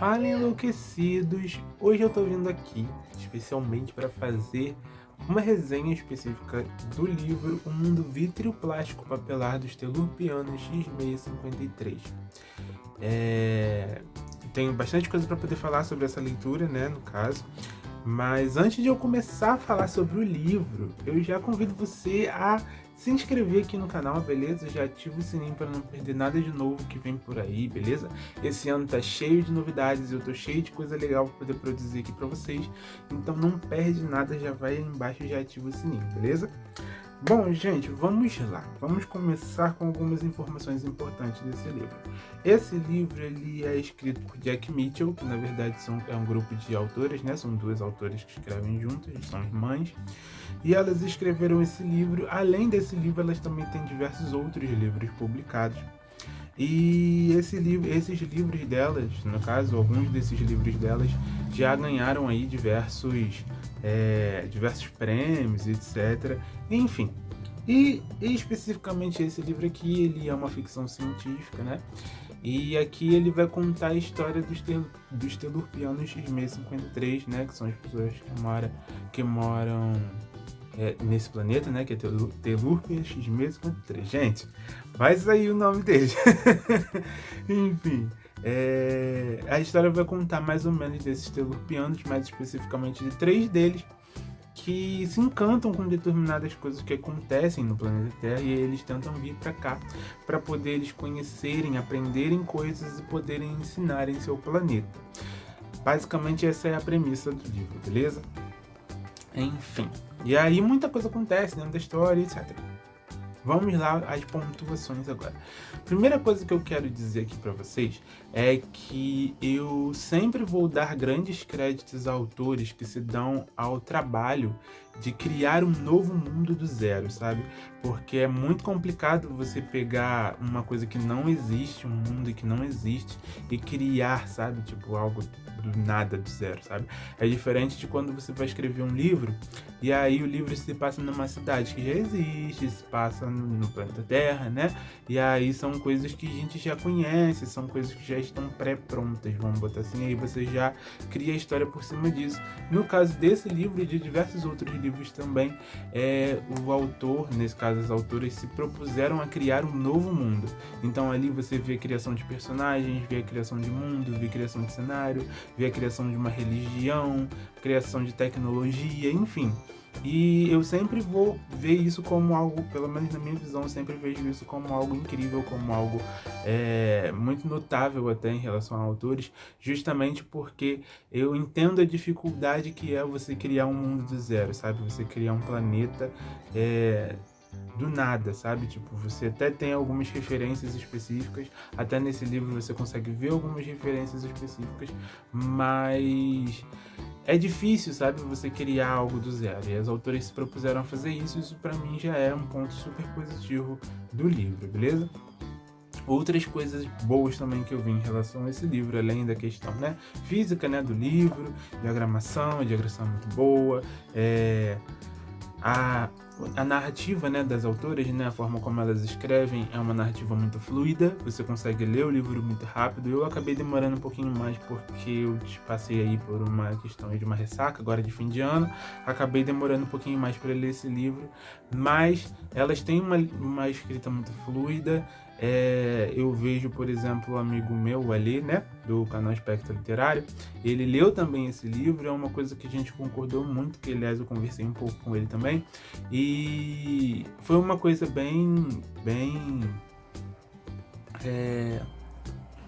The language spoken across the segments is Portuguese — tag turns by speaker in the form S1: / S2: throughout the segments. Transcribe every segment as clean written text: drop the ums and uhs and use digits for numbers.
S1: Fala enlouquecidos! Hoje eu tô vindo aqui especialmente para fazer uma resenha específica do livro O Mundo Vítreo Plástico Papelar dos Telurpianos X653. Tenho bastante coisa para poder falar sobre essa leitura, né, no caso. Mas antes de eu começar a falar sobre o livro, eu já convido você a se inscrever aqui no canal, beleza? Já ativa o sininho para não perder nada de novo que vem por aí, beleza? Esse ano tá cheio de novidades, eu tô cheio de coisa legal para poder produzir aqui para vocês. Então não perde nada, já vai aí embaixo e já ativa o sininho, beleza? Bom, gente, vamos lá. Vamos começar com algumas informações importantes desse livro. Esse livro ele é escrito por Jack Mitchell, que na verdade é um grupo de autoras, né? São duas autoras que escrevem juntas, são irmãs. E elas escreveram esse livro. Além desse livro, elas também têm diversos outros livros publicados. E esses livros delas, no caso, alguns desses livros delas, já ganharam aí diversos prêmios, etc. Enfim, e especificamente esse livro aqui, ele é uma ficção científica, né? E aqui ele vai contar a história dos Telurpianos X653, né? Que são as pessoas que moram nesse planeta, né? Que é Telurpia X653. Gente, vai sair o nome deles. Enfim, a história vai contar mais ou menos desses Telurpianos, mais especificamente de 3 deles, que se encantam com determinadas coisas que acontecem no planeta Terra e eles tentam vir para cá para poder eles conhecerem, aprenderem coisas e poderem ensinar em seu planeta. Basicamente essa é a premissa do livro, beleza? Enfim, e aí muita coisa acontece dentro da história, etc. Vamos lá às pontuações agora. Primeira coisa que eu quero dizer aqui para vocês é que eu sempre vou dar grandes créditos a autores que se dão ao trabalho de criar um novo mundo do zero, sabe? Porque é muito complicado você pegar uma coisa que não existe, um mundo que não existe, e criar, sabe? Tipo, algo do nada, do zero, sabe? É diferente de quando você vai escrever um livro, e aí o livro se passa numa cidade que já existe, se passa no planeta Terra, né? E aí são coisas que a gente já conhece, são coisas que já estão pré-prontas, vamos botar assim, aí você já cria a história por cima disso. No caso desse livro e de diversos outros livros também, o autor, nesse caso as autoras, se propuseram a criar um novo mundo. Então ali você vê a criação de personagens, vê a criação de mundo, vê a criação de cenário, vê a criação de uma religião, criação de tecnologia, enfim. E eu sempre vou ver isso como algo, pelo menos na minha visão, eu sempre vejo isso como algo incrível, como algo muito notável até em relação a autores, justamente porque eu entendo a dificuldade que é você criar um mundo do zero, sabe? Você criar um planeta do nada, sabe? Tipo, você até tem algumas referências específicas, até nesse livro você consegue ver algumas referências específicas, mas é difícil, sabe, você criar algo do zero, e as autoras se propuseram a fazer isso, isso pra mim já é um ponto super positivo do livro, beleza? Outras coisas boas também que eu vi em relação a esse livro, além da questão, né, física, né, do livro, diagramação, a diagramação é muito boa, a narrativa, né, das autoras, né, a forma como elas escrevem é uma narrativa muito fluida, você consegue ler o livro muito rápido. Eu acabei demorando um pouquinho mais porque eu passei aí por uma questão de uma ressaca agora de fim de ano, acabei demorando um pouquinho mais para ler esse livro, mas elas têm uma escrita muito fluida. Eu vejo, por exemplo, um amigo meu, o Ali, né, do canal Espectro Literário, ele leu também esse livro, é uma coisa que a gente concordou muito, que aliás eu conversei um pouco com ele também, e foi uma coisa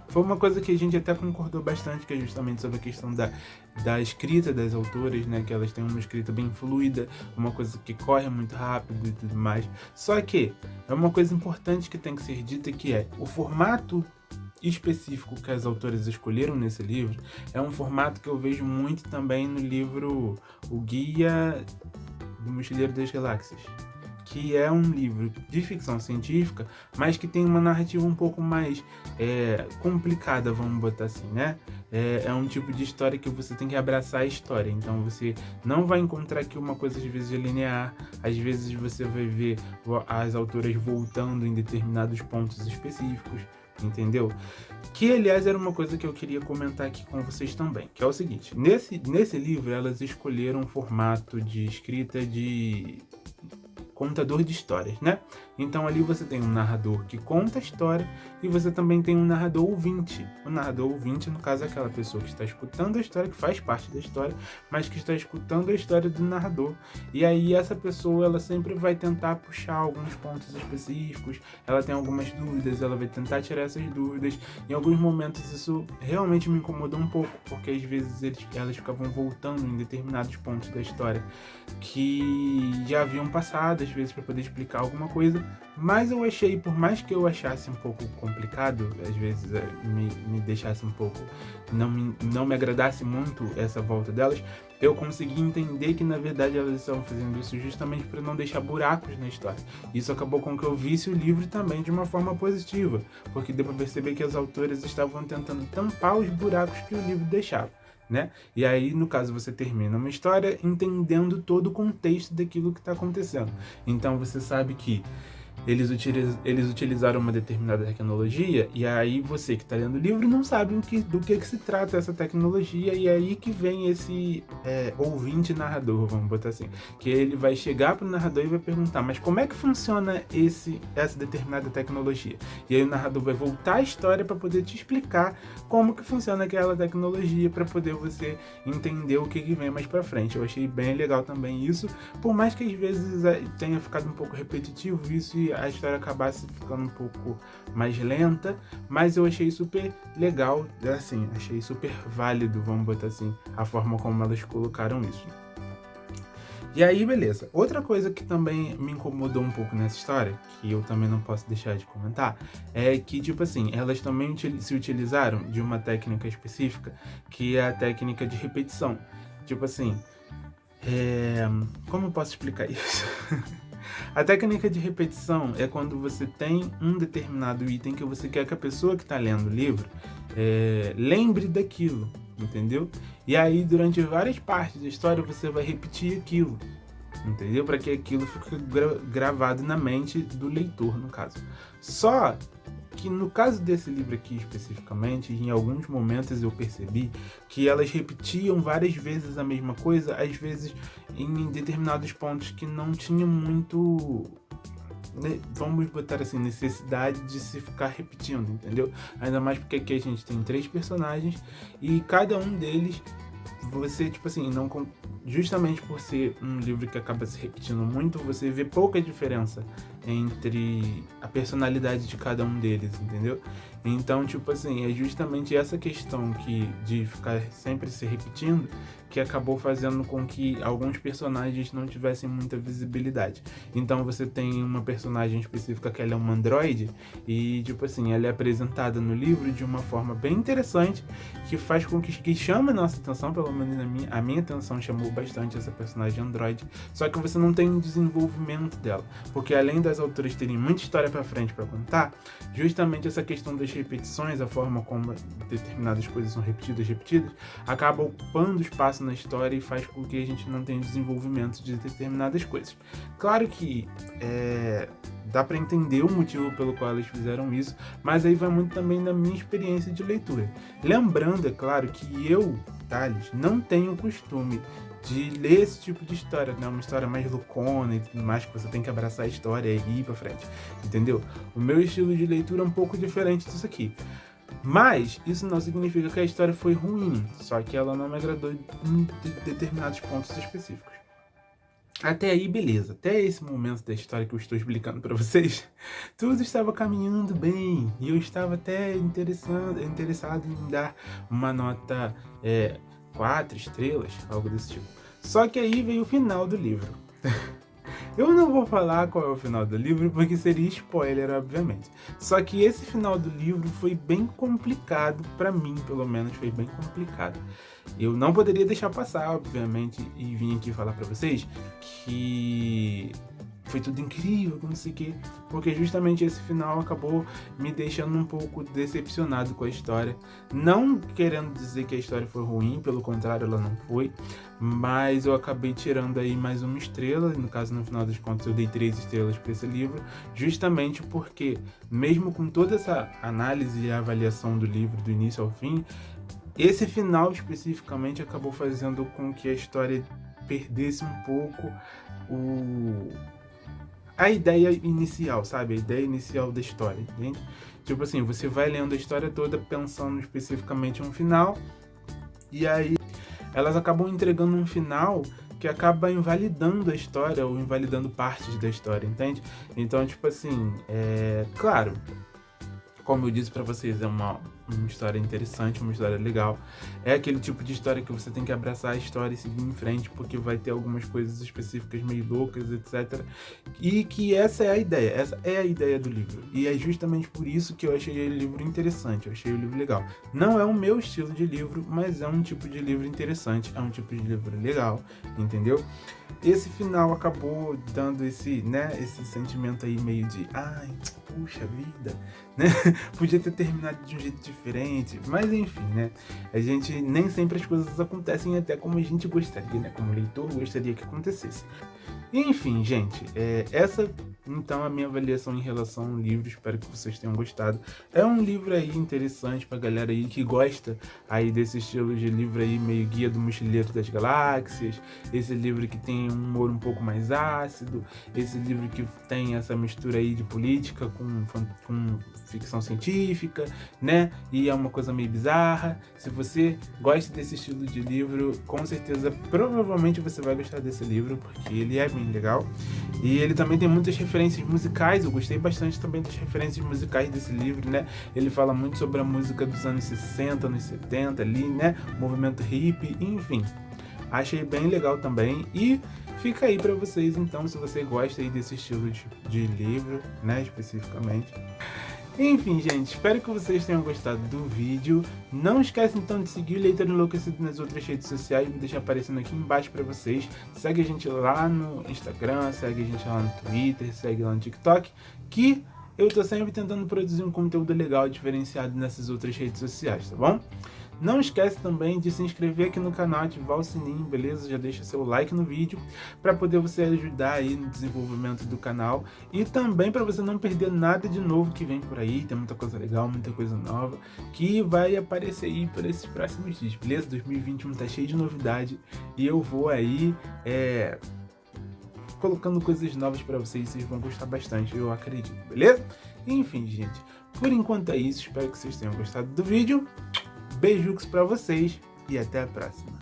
S1: foi uma coisa que a gente até concordou bastante, que é justamente sobre a questão da escrita das autoras, né? Que elas têm uma escrita bem fluida, uma coisa que corre muito rápido e tudo mais. Só que é uma coisa importante que tem que ser dita, que é o formato específico que as autoras escolheram nesse livro é um formato que eu vejo muito também no livro O Guia do Mochileiro das Galáxias, que é um livro de ficção científica, mas que tem uma narrativa um pouco mais complicada, vamos botar assim, né? É um tipo de história que você tem que abraçar a história, então você não vai encontrar que uma coisa às vezes é linear, às vezes você vai ver as autoras voltando em determinados pontos específicos, entendeu? Que, aliás, era uma coisa que eu queria comentar aqui com vocês também, que é o seguinte, nesse livro elas escolheram um formato de escrita de contador de histórias, né? Então ali você tem um narrador que conta a história e você também tem um narrador ouvinte. O narrador ouvinte, no caso, é aquela pessoa que está escutando a história, que faz parte da história, mas que está escutando a história do narrador. E aí essa pessoa, ela sempre vai tentar puxar alguns pontos específicos, ela tem algumas dúvidas, ela vai tentar tirar essas dúvidas. Em alguns momentos isso realmente me incomodou um pouco, porque às vezes elas ficavam voltando em determinados pontos da história que já haviam passado, às vezes, para poder explicar alguma coisa, mas eu achei, por mais que eu achasse um pouco complicado, às vezes me deixasse um pouco, não me agradasse muito essa volta delas, eu consegui entender que na verdade elas estavam fazendo isso justamente para não deixar buracos na história. Isso acabou com que eu visse o livro também de uma forma positiva, porque deu para perceber que as autoras estavam tentando tampar os buracos que o livro deixava, né? E aí, no caso, você termina uma história entendendo todo o contexto daquilo que está acontecendo. Então você sabe que eles utilizaram uma determinada tecnologia, e aí você que está lendo o livro não sabe do que se trata essa tecnologia, e é aí que vem esse ouvinte narrador, vamos botar assim, que ele vai chegar para o narrador e vai perguntar, mas como é que funciona essa determinada tecnologia? E aí o narrador vai voltar a história para poder te explicar como que funciona aquela tecnologia, para poder você entender o que vem mais para frente. Eu achei bem legal também isso, por mais que às vezes tenha ficado um pouco repetitivo isso e a história acabasse ficando um pouco mais lenta, mas eu achei super legal, assim, achei super válido, vamos botar assim, a forma como elas colocaram isso. E aí, beleza. Outra coisa que também me incomodou um pouco nessa história, que eu também não posso deixar de comentar, é que, tipo assim, elas também se utilizaram de uma técnica específica, que é a técnica de repetição. Tipo assim, como eu posso explicar isso? A técnica de repetição é quando você tem um determinado item que você quer que a pessoa que está lendo o livro lembre daquilo, entendeu? E aí, durante várias partes da história, você vai repetir aquilo, entendeu? Para que aquilo fique gravado na mente do leitor, no caso. Só que no caso desse livro aqui especificamente, em alguns momentos eu percebi que elas repetiam várias vezes a mesma coisa, às vezes em determinados pontos que não tinham muito, vamos botar assim, necessidade de se ficar repetindo, entendeu? Ainda mais porque aqui a gente tem 3 personagens e cada um deles você, tipo assim, não, justamente por ser um livro que acaba se repetindo muito, você vê pouca diferença entre a personalidade de cada um deles, entendeu? Então, tipo assim, é justamente essa questão de ficar sempre se repetindo que acabou fazendo com que alguns personagens não tivessem muita visibilidade. Então você tem uma personagem específica que ela é uma androide e, tipo assim, ela é apresentada no livro de uma forma bem interessante que faz com que chame a nossa atenção, pelo menos a minha atenção chamou bastante essa personagem androide, só que você não tem um desenvolvimento dela, porque além das autoras terem muita história pra frente pra contar, justamente essa questão das repetições, a forma como determinadas coisas são repetidas, acaba ocupando espaço na história e faz com que a gente não tenha desenvolvimento de determinadas coisas. Claro que dá para entender o motivo pelo qual eles fizeram isso, mas aí vai muito também da minha experiência de leitura. Lembrando, é claro, que eu, Thales, não tenho o costume de ler esse tipo de história, né? Uma história mais loucona e tudo mais, que você tem que abraçar a história e ir pra frente, entendeu? O meu estilo de leitura é um pouco diferente disso aqui. Mas isso não significa que a história foi ruim, só que ela não me agradou em determinados pontos específicos. Até aí, beleza. Até esse momento da história que eu estou explicando para vocês, tudo estava caminhando bem e eu estava até interessado em dar uma nota 4 estrelas, algo desse tipo. Só que aí veio o final do livro. Eu não vou falar qual é o final do livro, porque seria spoiler, obviamente. Só que esse final do livro foi bem complicado, pra mim, pelo menos, foi bem complicado. Eu não poderia deixar passar, obviamente, e vim aqui falar pra vocês que foi tudo incrível, não sei o quê, porque justamente esse final acabou me deixando um pouco decepcionado com a história. Não querendo dizer que a história foi ruim, pelo contrário, ela não foi, mas eu acabei tirando aí mais uma estrela, no caso, no final das contas, eu dei 3 estrelas para esse livro, justamente porque, mesmo com toda essa análise e avaliação do livro, do início ao fim, esse final especificamente acabou fazendo com que a história perdesse um pouco a ideia inicial, sabe? A ideia inicial da história, entende? Tipo assim, você vai lendo a história toda pensando especificamente em um final, e aí elas acabam entregando um final que acaba invalidando a história ou invalidando partes da história, entende? Então, tipo assim, claro, como eu disse pra vocês, é uma história interessante, uma história legal. É aquele tipo de história que você tem que abraçar a história e seguir em frente, porque vai ter algumas coisas específicas meio loucas, etc. E que essa é a ideia, essa é a ideia do livro. E é justamente por isso que eu achei o livro interessante, eu achei o livro legal. Não é o meu estilo de livro, mas é um tipo de livro interessante, é um tipo de livro legal, entendeu? Esse final acabou dando esse sentimento aí meio de, ai, puxa vida, né? Podia ter terminado de um jeito diferente, mas enfim, né? A gente, nem sempre as coisas acontecem até como a gente gostaria, né? Como o leitor gostaria que acontecesse. Enfim, gente, essa então a minha avaliação em relação ao livro, espero que vocês tenham gostado. É um livro aí interessante pra galera aí que gosta aí desse estilo de livro aí, meio Guia do Mochileiro das Galáxias, esse livro que tem um humor um pouco mais ácido, esse livro que tem essa mistura aí de política com ficção científica, né? E é uma coisa meio bizarra. Se você gosta desse estilo de livro, com certeza, provavelmente você vai gostar desse livro, porque ele é bem legal. E ele também tem muitas referências musicais, eu gostei bastante também das referências musicais desse livro, né? Ele fala muito sobre a música dos anos 60, anos 70 ali, né? Movimento hippie, enfim. Achei bem legal também e fica aí pra vocês então, se você gosta aí desse estilo de livro, né, especificamente. Enfim, gente, espero que vocês tenham gostado do vídeo. Não esquece então de seguir o Leitor Enlouquecido nas outras redes sociais, vou deixar aparecendo aqui embaixo pra vocês. Segue a gente lá no Instagram, segue a gente lá no Twitter, segue lá no TikTok, que eu tô sempre tentando produzir um conteúdo legal, diferenciado nessas outras redes sociais, tá bom? Não esquece também de se inscrever aqui no canal, ativar o sininho, beleza? Já deixa seu like no vídeo para poder você ajudar aí no desenvolvimento do canal e também para você não perder nada de novo que vem por aí. Tem muita coisa legal, muita coisa nova que vai aparecer aí por esses próximos dias, beleza? 2021 tá cheio de novidade e eu vou aí colocando coisas novas para vocês, vocês vão gostar bastante, eu acredito, beleza? Enfim, gente, por enquanto é isso, espero que vocês tenham gostado do vídeo. Beijos pra vocês e até a próxima.